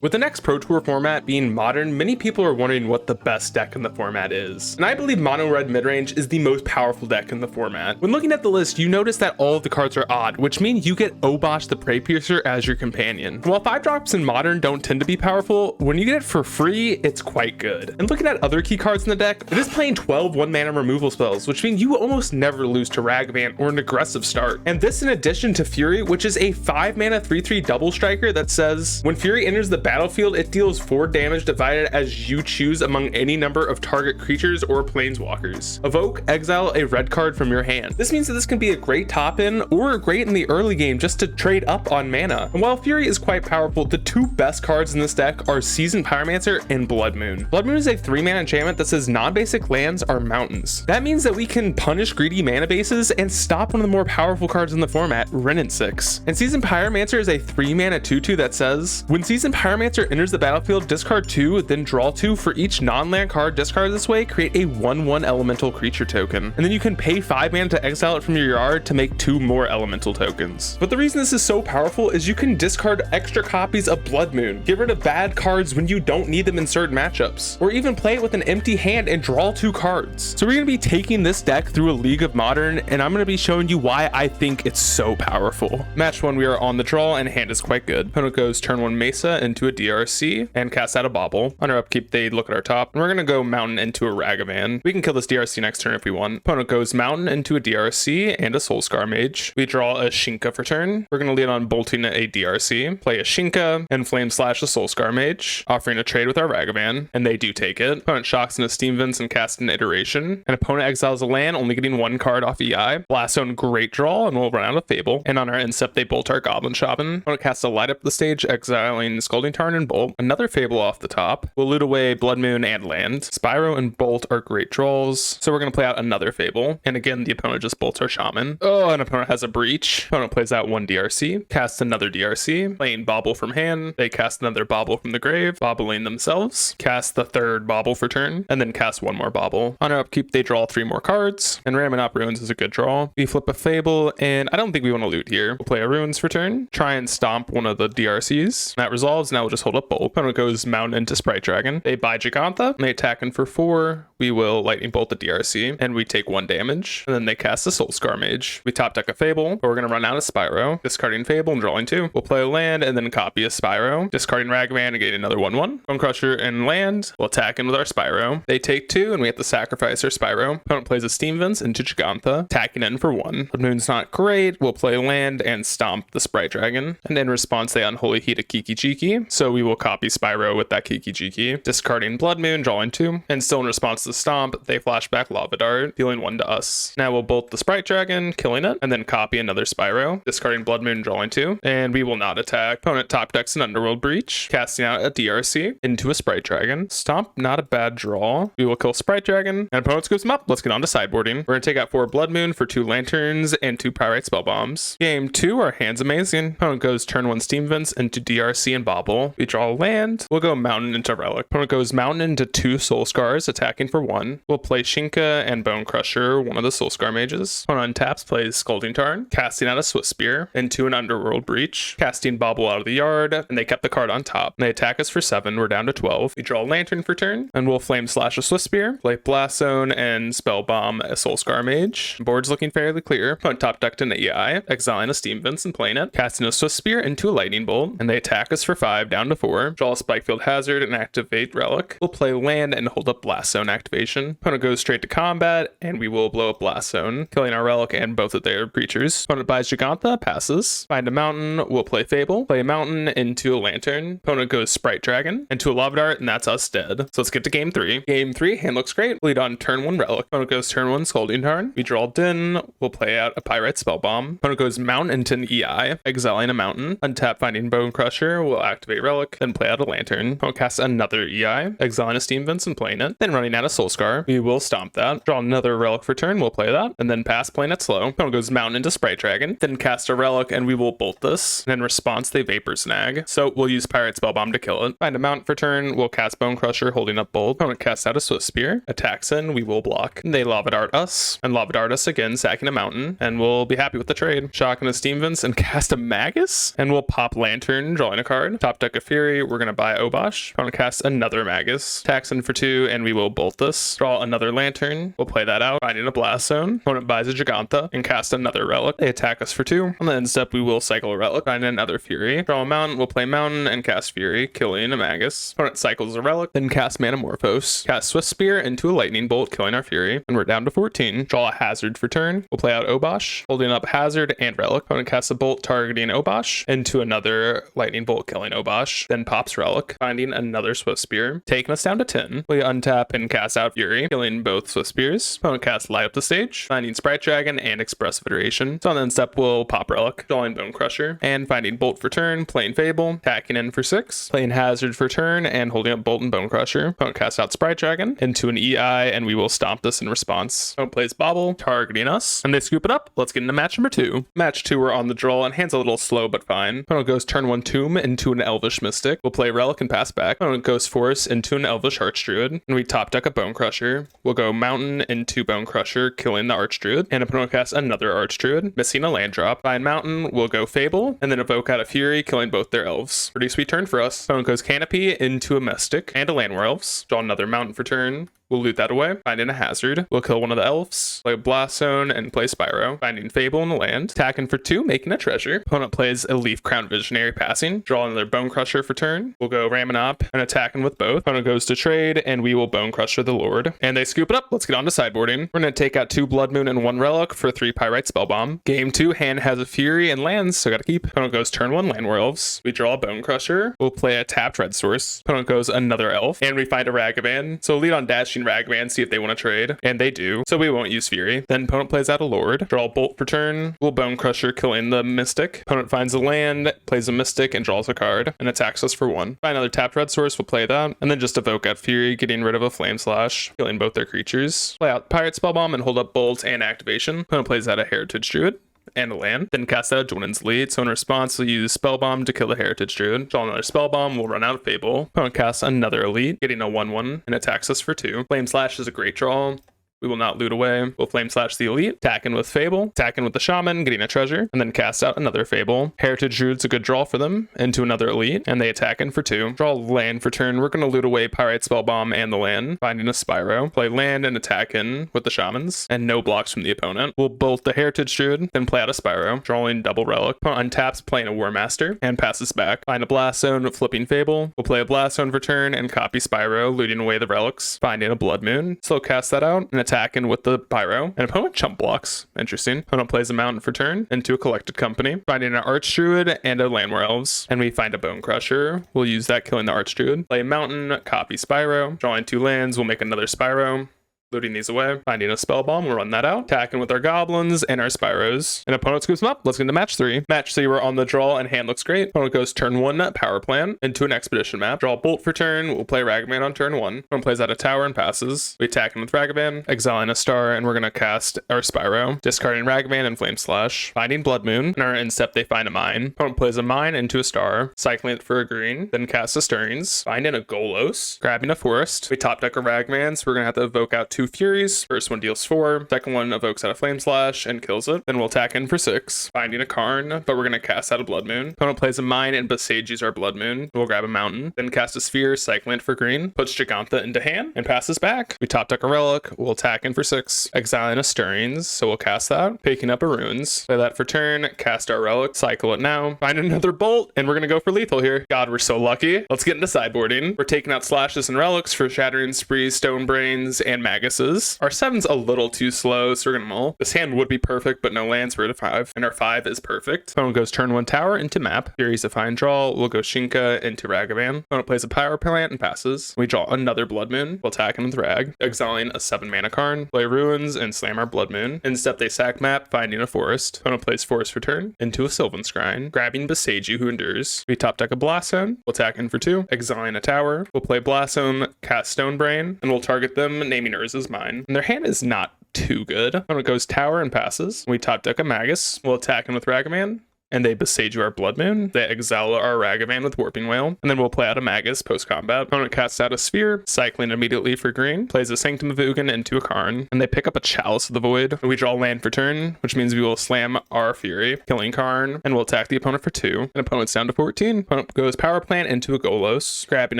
With the next Pro Tour format being Modern, many people are wondering what the best deck in the format is. And I believe Mono Red Midrange is the most powerful deck in the format. When looking at the list, you notice that all of the cards are odd, which means you get Obosh the Prey Piercer as your companion. While 5-drops in Modern don't tend to be powerful, when you get it for free, it's quite good. And looking at other key cards in the deck, it is playing 12 1-mana removal spells, which means you almost never lose to Ragavan or an aggressive start. And this in addition to Fury, which is a 5-mana 3/3 double striker that says, when Fury enters the battlefield, it deals 4 damage divided as you choose among any number of target creatures or planeswalkers. Evoke, exile a red card from your hand. This means that this can be a great top-in or great in the early game just to trade up on mana. And while Fury is quite powerful, the 2 best cards in this deck are Seasoned Pyromancer and Blood Moon. Blood Moon is a 3-mana enchantment that says non-basic lands are mountains. That means that we can punish greedy mana bases and stop one of the more powerful cards in the format, Wrenn and 6. And Seasoned Pyromancer is a 3-mana 2/2 that says, when Seasoned Pyromancer enters the battlefield, discard 2, then draw 2 for each non-land card discarded this way, create a 1/1 elemental creature token. And then you can pay 5 mana to exile it from your yard to make 2 more elemental tokens. But the reason this is so powerful is you can discard extra copies of Blood Moon, get rid of bad cards when you don't need them in certain matchups, or even play it with an empty hand and draw 2 cards. So we're going to be taking this deck through a League of Modern, and I'm going to be showing you why I think it's so powerful. Match 1, we are on the draw, and hand is quite good. Opponent goes turn 1 Mesa into a DRC and cast out a Bauble. On our upkeep, they look at our top, and we're gonna go Mountain into a Ragavan. We can kill this DRC next turn if we want. Opponent goes Mountain into a DRC and a Soulscar Mage. We draw a Shinka for turn. We're gonna lead on bolting a DRC, play a Shinka, and Flame Slash a Soulscar Mage, offering a trade with our Ragavan, and they do take it. Opponent shocks into Steam Vents and casts an Iteration. And opponent exiles a land, only getting 1 card off EI. Blast Zone, great draw, and we'll run out of Fable. And on our Incept, they bolt our Goblin Shaman. Opponent casts a Light Up the stage, exiling Scalding Tarn and Bolt. Another Fable off the top. We'll loot away Blood Moon and land. Spyro and Bolt are great draws, so we're going to play out another Fable. And again, the opponent just bolts our Shaman. Oh, and opponent has a Breach. Opponent plays out 1 DRC, casts another DRC, playing Bauble from hand. They cast another Bauble from the grave, bobbling themselves, cast the 3rd Bauble for turn, and then cast 1 more Bauble. On our upkeep, they draw 3 more cards, and ramming up Ruins is a good draw. We flip a Fable, and I don't think we want to loot here. We'll play a Ruins for turn, try and stomp one of the DRCs. That resolves, now we'll just hold up Bolt. Opponent goes Mountain into Sprite Dragon. They buy Gigantha, and they attack in for 4. We will Lightning Bolt the DRC, and we take 1 damage. And then they cast a Soulscar Mage. We top deck a Fable, but we're going to run out of Spyro, discarding Fable and drawing 2. We'll play a land and then copy a Spyro, discarding Ragavan and getting another 1/1. Bone Crusher and land. We'll attack in with our Spyro. They take 2, and we have to sacrifice our Spyro. Opponent plays a Steam Vents into Gigantha, attacking in for 1. Blood Moon's not great. We'll play land and stomp the Sprite Dragon. And in response, they Unholy Heat a Kiki Jiki. So we will copy Spyro with that Kiki Jiki, discarding Blood Moon, drawing 2. And still in response to the stomp, they flashback Lava Dart, dealing 1 to us. Now we'll bolt the Sprite Dragon, killing it, and then copy another Spyro, discarding Blood Moon, drawing 2. And we will not attack. Opponent top decks an Underworld Breach, casting out a DRC into a Sprite Dragon. Stomp, not a bad draw. We will kill Sprite Dragon, and opponent scoops them up. Let's get on to sideboarding. We're gonna take out 4 Blood Moon for 2 Lanterns and 2 Pyrite Spell Bombs. Game 2, our hand's amazing. Opponent goes turn 1 Steam Vents into DRC and Bauble. We draw a land. We'll go Mountain into Relic. Opponent goes Mountain into 2 Soul Scars, attacking for 1. We'll play Shinka and Bone Crusher, one of the Soulscar Mages. Opponent untaps, plays Scalding Tarn, casting out a Swift Spear into an Underworld Breach, casting Bauble out of the yard, and they kept the card on top. And they attack us for 7. We're down to 12. We draw a Lantern for turn, and we'll Flame Slash a Swift Spear, play Blast Zone and Spell Bomb a Soulscar Mage. Board's looking fairly clear. Opponent top decked an EI, exiling a Steam Vents and playing it, casting a Swift Spear into a Lightning Bolt, and they attack us for 5, down to 4. Draw a Spikefield Hazard and activate Relic. We'll play land and hold up Blast Zone activation. Opponent goes straight to combat, and we will blow up Blast Zone, killing our Relic and both of their creatures. Opponent buys Gigantha, passes. Find a Mountain, we'll play Fable. Play a Mountain into a Lantern. Opponent goes Sprite Dragon into a Lava Dart, and that's us dead. So let's get to game 3. Game 3, hand looks great. Lead on turn 1 Relic. Opponent goes turn 1 Scalding Tarn. We draw Din. We'll play out a Pyrite Spell Bomb. Opponent goes Mountain into an EI, exiling a Mountain. Untap, finding Bone Crusher. We'll activate Relic, then play out a Lantern. Opponent casts another EI, exiling a Steam Vents and playing it. Then running out of Soulscar. We will stomp that. Draw another Relic for turn. We'll play that, and then pass, playing it slow. Opponent goes Mountain into Sprite Dragon. Then cast a Relic, and we will bolt this. And in response, they Vapor Snag. So we'll use Pyrite Spell Bomb to kill it. Find a Mountain for turn. We'll cast Bone Crusher, holding up Bolt. Opponent casts out a Swift Spear. Attacks in. We will block. And they Lava Dart us, and Lava Dart us again, sacking a Mountain. And we'll be happy with the trade. Shock into Steam Vents and cast a Magus. And we'll pop Lantern, drawing a card. Top deck deck a Fury, we're going to buy Obosh. Opponent casts another Magus. Attacks in for 2, and we will bolt this. Draw another Lantern. We'll play that out. Finding a Blast Zone. Opponent buys a Giganta and cast another Relic. They attack us for 2. On the end step, we will cycle a Relic. Find another Fury. Draw a Mountain. We'll play Mountain and cast Fury, killing a Magus. Opponent cycles a Relic, then cast Manamorphose. Cast Swift Spear into a Lightning Bolt, killing our Fury. And we're down to 14. Draw a Hazard for turn. We'll play out Obosh, holding up Hazard and Relic. Opponent casts a Bolt targeting Obosh into another Lightning Bolt, killing Obosh. Then pops Relic, finding another Swift Spear, taking us down to 10. We untap and cast out Fury, killing both Swift Spears. Opponent casts Light Up the Stage, finding Sprite Dragon and Expressive Iteration. So on the end step, we'll pop Relic, drawing Bone Crusher, and finding Bolt for turn, playing Fable, attacking in for 6, playing Hazard for turn, and holding up Bolt and Bone Crusher. Opponent casts out Sprite Dragon into an EI, and we will stomp this in response. Opponent plays Bobble, targeting us, and they scoop it up. Let's get into match number 2. Match 2, we're on the draw, and hand's a little slow, but fine. Opponent goes turn 1 Tomb into an Elvish Mystic. We'll play Relic and pass back. Opponent goes Force into an Elvish Archdruid, and we top deck a Bone Crusher. We'll go Mountain into Bone Crusher, killing the Archdruid, and opponent casts another Archdruid, missing a land drop. Find Mountain, we'll go Fable, and then evoke out a Fury, killing both their elves. Pretty sweet turn for us. Opponent goes Canopy into a Mystic and a Landware Elves. Draw another Mountain for turn. We'll loot that away, find in a Hazard. We'll kill one of the elves, play Blast Zone, and play Spyro, finding Fable in the land, attacking for 2, making a treasure. Opponent plays a Leaf Crown Visionary, passing. Draw another Bone Crusher for turn. We'll go Raminop and attacking with both. Opponent goes to trade, and we will Bone Crusher the Lord. And they scoop it up. Let's get on to sideboarding. We're going to take out 2 Blood Moon and 1 Relic for 3 Pyrite Spellbomb. Game 2, hand has a Fury and lands, so gotta keep. Opponent goes turn 1 Landware Elves. We draw a Bone Crusher. We'll play a tapped Red Source. Opponent goes another Elf, and we find a Ragavan. So lead on dashing Ragavan, see if they want to trade, and they do, so we won't use Fury. Then opponent plays out a Lord. Draw a Bolt for turn. We'll Bone Crusher, killing the Mystic. Opponent finds a land, plays a Mystic, and draws a card, and attacks us for 1. Find another tapped Red Source, we'll play that, and then just evoke out Fury, getting rid of a Flame Slash, killing both their creatures. Play out Pirate Spellbomb and hold up Bolt and Activation. Opponent plays out a Heritage Druid and a land, then cast out Dwynen's Lead. So in response, we'll use Spellbomb to kill the Heritage Druid. Draw another Spellbomb, we'll run out of Fable. Opponent casts another Elite, getting a 1/1, and attacks us for 2. Flame Slash is a great draw. We will not loot away. We'll Flame Slash the Elite, attacking with Fable, attacking with the Shaman, getting a treasure, and then cast out another Fable. Heritage Druid's a good draw for them, into another Elite, and they attack in for 2. Draw land for turn. We're going to loot away Pyrite Spellbomb and the land, finding a Spyro. Play land and attack in with the Shamans, and no blocks from the opponent. We'll bolt the Heritage Druid, then play out a Spyro, drawing double Relic. Opponent untaps, playing a War Master, and passes back. Find a Blast Zone, flipping Fable. We'll play a Blast Zone for turn and copy Spyro, looting away the relics, finding a Blood Moon. Slow cast that out, and attacking with the Pyro, and opponent chump blocks. Interesting. Opponent plays a Mountain for turn into a Collected Company, finding an Archdruid and a Landware Elves, and we find a Bone Crusher. We'll use that, killing the Archdruid. Play a Mountain, copy Spyro, drawing 2 lands, we'll make another Spyro. Looting these away, finding a Spellbomb, we'll run that out, attacking with our Goblins and our Spyros, and opponent scoops them up. Let's get into match 3. Match 3, we're on the draw, and hand looks great. Opponent goes turn 1 Power Plant into an Expedition map. Draw a Bolt for turn, we'll play Ragavan on turn 1. Opponent plays out a Tower and passes. We attack him with Ragavan, exiling a star, and we're gonna cast our Spyro, discarding Ragavan and Flame Slash, finding Blood Moon. In our end step, they find a Mine. Opponent plays a Mine into a star, cycling it for a green, then casts a Stirrings, finding a Golos, grabbing a Forest. We top deck a Ragavan, so we're gonna have to evoke out 2 Furies. First one deals 4, second one evokes out a Flame Slash and kills it. Then we'll attack in for 6, finding a Karn, but we're gonna cast out a Blood Moon. Opponent plays a Mine and besieges our Blood Moon. We'll grab a Mountain, then cast a Sphere, cycling it for green, puts Giganta into hand, and passes back. We top deck a Relic, we'll attack in for 6, exiling a Stirrings, so we'll cast that, picking up a Runes, play that for turn, cast our Relic, cycle it now, find another Bolt, and we're gonna go for lethal here. God, we're so lucky. Let's get into sideboarding. We're taking out Slashes and Relics for Shattering Spree, Stone Brains, and Maguses. Our 7's a little too slow, so we're gonna mull. This hand would be perfect, but no lands, we're at a 5, and our 5 is perfect. Opponent goes turn 1 Tower into map, Furies of Fine Draw, we'll go Shinka into Ragavan. Opponent plays a Power Plant and passes. We draw another Blood Moon, we'll attack him with Rag, exiling a 7 mana Karn, play Ruins, and slam our Blood Moon. In step, they sack map, finding a Forest. Opponent plays Forest for turn into a Sylvan Scrying, grabbing Besage who endures. We top deck a Blast Zone, we'll attack in for 2, exiling a Tower, we'll play Blast Zone, cast Stone Brain, and we'll target them, naming Urza's Mine. And their hand is not too good. Opponent goes Tower and passes. We top deck a Magus. We'll attack him with Ragavan. and they besage our Blood Moon. They exile our Ragavan with Warping Wail, and then we'll play out a Magus post-combat. Opponent casts out a Sphere, cycling immediately for green, plays a Sanctum of Ugin into a Karn, and they pick up a Chalice of the Void. We draw land for turn, which means we will slam our Fury, killing Karn, and we'll attack the opponent for 2. And opponent's down to 14. Opponent goes Power Plant into a Golos, grabbing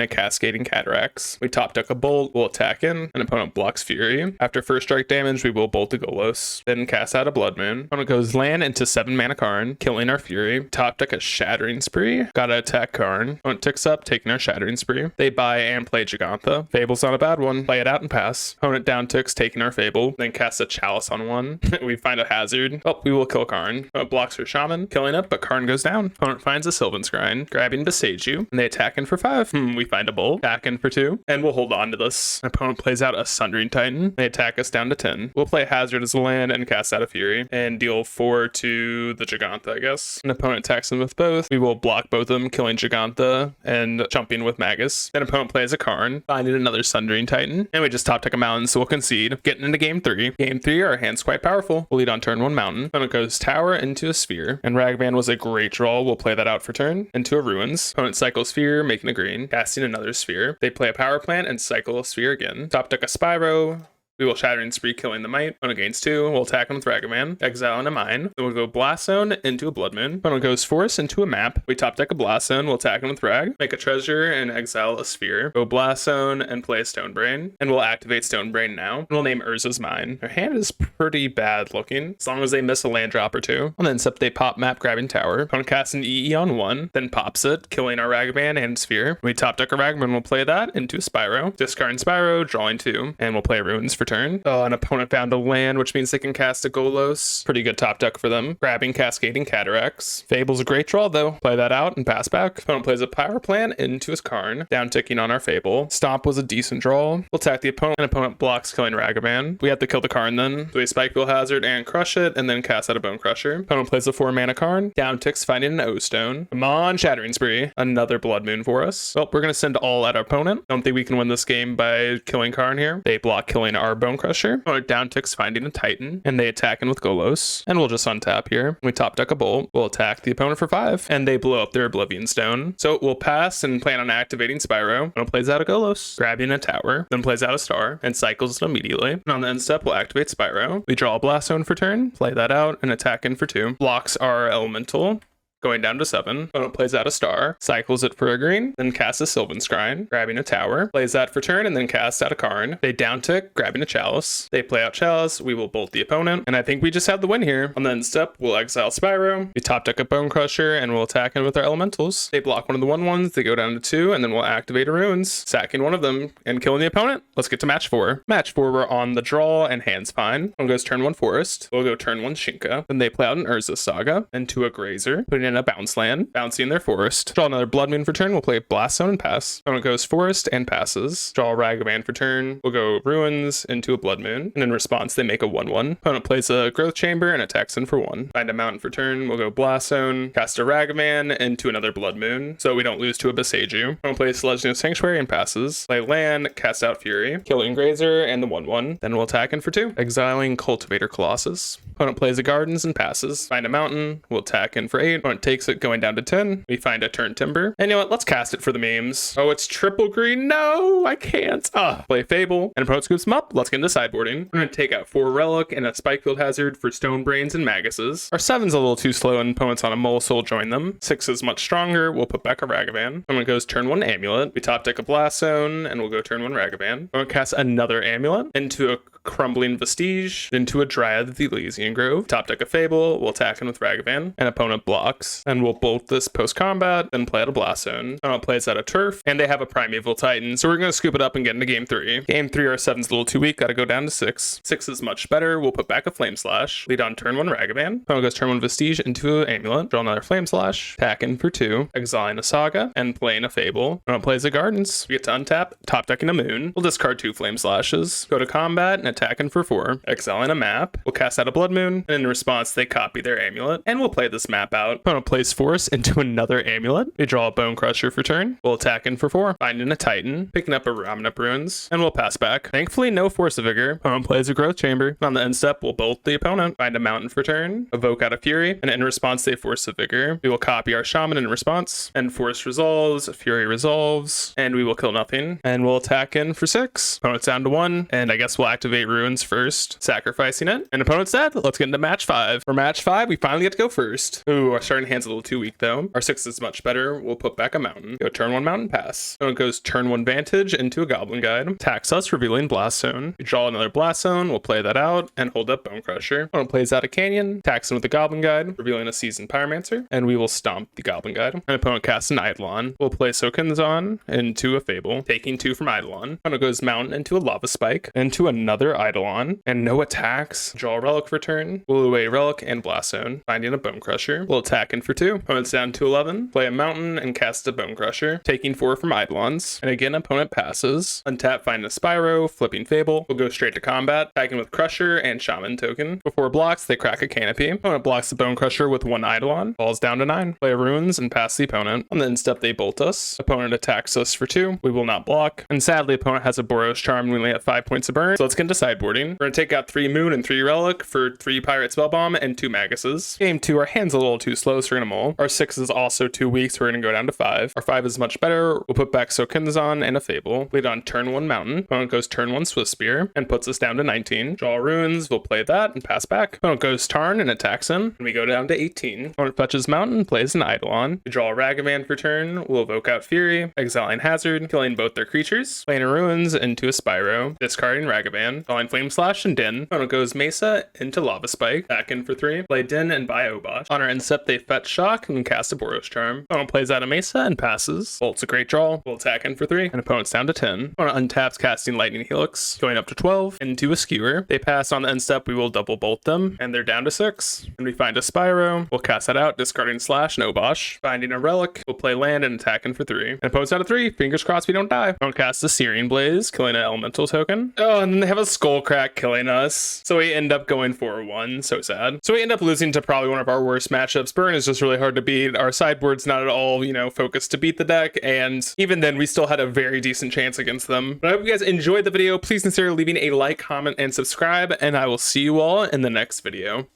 a Cascading Cataracts. We top deck a Bolt, we'll attack in, and opponent blocks Fury. After first strike damage, we will Bolt the Golos, then cast out a Blood Moon. Opponent goes land into 7 mana Karn, killing our Fury. Top deck a Shattering Spree, gotta attack Karn. Opponent ticks up, taking our Shattering Spree. They buy and play Gigantha. Fable's not a bad one. Play it out and pass. Opponent down ticks, taking our Fable, then casts a Chalice on 1. We find a hazard. Oh, we will kill Karn. Opponent blocks her Shaman, killing it, but Karn goes down. Opponent finds a Sylvan Scrying, grabbing Besage You, and they attack in for 5. We find a Bolt, attack in for 2, and we'll hold on to this. Opponent plays out a Sundering Titan. They attack us down to 10. We'll play Hazard as a land and cast out a Fury, and deal 4 to the Gigantha, I guess. An opponent attacks them with both. We will block both of them, killing Gigantha and jumping with Magus. Then opponent plays a Karn, finding another Sundering Titan, and we just top deck a mountain, so we'll concede. Getting into game 3. Game 3, our hand's quite powerful. We'll lead on turn 1 mountain. Opponent goes Tower into a Sphere, and Ragavan was a great draw. We'll play that out for turn. Into a Ruins. Opponent cycles Sphere, making a green, casting another Sphere. They play a Power Plant and cycle a Sphere again. Top deck a Spyro. We will Shattering Spree, killing the Might. Opponent gains 2. We'll attack him with Ragavan. Exile into Mine. Then we'll go Blast Zone into a Blood Moon. Opponent goes Force into a map. We top deck a Blast Zone. We'll attack him with Rag. Make a treasure and exile a Sphere. Go Blast Zone and play a Stone Brain. And we'll activate Stone Brain now. And we'll name Urza's Mine. Their hand is pretty bad looking, as long as they miss a land drop or 2. And then except they pop map, grabbing Tower. Opponent casts an EE on 1, then pops it, killing our Ragavan and Sphere. We top deck a Ragavan. We'll play that into a Spyro. Discarding Spyro, drawing 2. And we'll play Ruins for turn. Oh, and opponent found a land, which means they can cast a Golos. Pretty good top deck for them. Grabbing Cascading Cataracts. Fable's a great draw though. Play that out and pass back. Opponent plays a Power Plant into his Karn, down ticking on our Fable. Stomp was a decent draw. We'll attack the opponent, and opponent blocks, killing Ragavan. We have to kill the Karn then. So we Spikeville Hazard and crush it, and then cast out a Bone Crusher. Opponent plays a 4 mana Karn, down ticks, finding an O-Stone. Come on, Shattering Spree. Another Blood Moon for us. Well, we're gonna send all at our opponent. Don't think we can win this game by killing Karn here. They block, killing our Bone Crusher. Opponent down ticks, finding a Titan, and they attack in with Golos. And we'll just untap here. We top deck a Bolt. We'll attack the opponent for 5, and they blow up their Oblivion Stone. So we'll pass and plan on activating Spyro. Opponent plays out a Golos, grabbing a Tower, then plays out a Star, and cycles it immediately. And on the end step, we'll activate Spyro. We draw a Blast Zone for turn, play that out, and attack in for 2. Blocks our Elemental, going down to 7. Opponent plays out a Star, cycles it for a green, then casts a Sylvan Scrying, grabbing a Tower, plays that for turn, and then casts out a Karn. They down tick, grabbing a Chalice. They play out Chalice, we will Bolt the opponent, and I think we just have the win here. On the end step, we'll exile Spyro, we top deck a Bone Crusher, and we'll attack in with our Elementals. They block one of the 1/1s, they go down to 2, and then we'll activate a Ruins, sacking one of them, and killing the opponent. Let's get to match 4. Match 4, we're on the draw, and hand's fine. One goes turn 1 Forest, we'll go turn 1 Shinka, then they play out an Urza Saga, into a Grazer, putting in a Bounce Land, bouncing their Forest. Draw another Blood Moon for turn, we'll play Blast Zone and pass. Opponent goes Forest and passes. Draw a Ragavan for turn, we'll go Ruins into a Blood Moon, and in response they make a 1/1. Opponent plays a Growth Chamber and attacks in for 1. Find a mountain for turn, we'll go Blast Zone, cast a Ragavan into another Blood Moon, so we don't lose to a Besage You. Opponent plays Legend of Sanctuary and passes. Play land, cast out Fury, killing Grazer and the 1/1. Then we'll attack in for 2. Exiling Cultivator Colossus. Opponent plays a Gardens and passes. Find a mountain, we'll attack in for 8. Opponent takes it, going down to 10. We find a Turn Timber. And you know what? Let's cast it for the memes. Oh, it's triple green. No, I can't. Play Fable. And opponent scoops them up. Let's get into sideboarding. We're going to take out 4 Relic and a Spikefield Hazard for Stone Brains and Maguses. Our 7's a little too slow and opponent's on a Mole, so we'll join them. 6 is much stronger. We'll put back a Ragavan. Opponent goes turn 1 Amulet. We top deck a Blast Zone, and we'll go turn 1 Ragavan. Opponent casts another Amulet into a Crumbling Vestige, into a Dryad of the Elysian Grove. Top deck a Fable, we'll attack him with Ragavan, and opponent blocks, and we'll bolt this post-combat, then play out a Blast Zone. Opponent plays out a Turf, and they have a Primeval Titan, so we're going to scoop it up and get into game 3. Game 3, our 7's a little too weak, gotta go down to 6. 6 is much better, we'll put back a Flame Slash, lead on turn 1 Ragavan. Opponent goes turn 1 Vestige into an Amulet, draw another Flame Slash, attack in for 2, exiling a Saga, and playing a Fable. Opponent plays a Gardens, we get to untap, top decking a Moon, we'll discard 2 Flame Slashes, go to combat, and attack attacking for 4. Exiling a map. We'll cast out a Blood Moon, and in response, they copy their Amulet, and we'll play this map out. Opponent plays Force into another Amulet. We draw a Bone Crusher for turn. We'll attack in for 4. Finding a Titan, picking up a Ramen Ruins, and we'll pass back. Thankfully, no Force of Vigor. Opponent plays a Growth Chamber. On the end step, we'll bolt the opponent. Find a Mountain for turn. Evoke out a Fury, and in response, they Force of Vigor. We will copy our Shaman in response, and Force resolves, Fury resolves, and we will kill nothing. And we'll attack in for 6. Opponent's down to 1, and I guess we'll activate Ruins first, sacrificing it. And opponent's dead. Let's get into match 5. For match 5, we finally get to go first. Ooh, our starting hand's a little too weak though. Our 6 is much better. We'll put back a Mountain. Go turn 1 Mountain, pass. Opponent goes turn 1 Vantage into a Goblin Guide. Attacks us, revealing Blast Zone. We draw another Blast Zone. We'll play that out and hold up Bone Crusher. Opponent plays out a Canyon, attacks him with a Goblin Guide, revealing a Seasoned Pyromancer, and we will stomp the Goblin Guide. And opponent casts an Eidolon. We'll play Sokinzon into a Fable, taking 2 from Eidolon. Opponent goes Mountain into a Lava Spike, into another Eidolon, and no attacks. Draw a Relic for turn. We'll away Relic and Blast Zone, finding a Bone Crusher. We'll attack in for 2. Opponent's down to 11. Play a Mountain and cast a Bone Crusher, taking 4 from Eidolons. And again, opponent passes. Untap, find a Spyro, flipping Fable. We'll go straight to combat, attacking with Crusher and Shaman token. Before blocks, they crack a Canopy. Opponent blocks the Bone Crusher with 1 Eidolon. Falls down to 9. Play Ruins and pass the opponent. On the end step, they bolt us. Opponent attacks us for 2. We will not block. And sadly, opponent has a Boros Charm and we only have 5 points of burn. So let's get into sideboarding. We're gonna take out 3 Moon and 3 Relic for 3 Pirate Spellbomb and 2 Maguses. Game 2, our hand's a little too slow, so we're gonna mull. Our 6 is also too weak, so we're gonna go down to 5. Our 5 is much better. We'll put back Sokinzon and a Fable. Lead on turn 1 Mountain. Opponent goes turn 1 Swift Spear and puts us down to 19. Draw Runes. We'll play that and pass back. Opponent goes Tarn and attacks him, and we go down to 18. Opponent fetches Mountain, plays an Eidolon. We draw a Ragavan for turn. We'll evoke out Fury, exiling Hazard, killing both their creatures, playing a Ruins into a Spyro, discarding Ragavan, calling Flame Slash and Din. Opponent goes Mesa into Lava Spike, back in for 3, play Din and buy Obosh. On our end step, they fetch Shock and cast a Boros Charm. Opponent plays out a Mesa and passes. Bolt's a great draw. We'll attack in for 3, and opponent's down to 10. Opponent untaps, casting Lightning Helix, going up to 12, into a Skewer. They pass on the end step, we will double bolt them, and they're down to 6. And we find a Spyro. We'll cast that out, discarding Slash and Obosh. Finding a Relic, we'll play land and attack in for 3. And opponent's out of 3. Fingers crossed we don't die. Opponent casts a Searing Blaze, killing an Elemental token. Oh, and then they have a Skullcrack killing us. So we end up going 4-1. So sad. So we end up losing to probably one of our worst matchups. Burn is just really hard to beat. Our sideboard's not at all, focused to beat the deck. And even then, we still had a very decent chance against them. But I hope you guys enjoyed the video. Please consider leaving a like, comment, and subscribe. And I will see you all in the next video.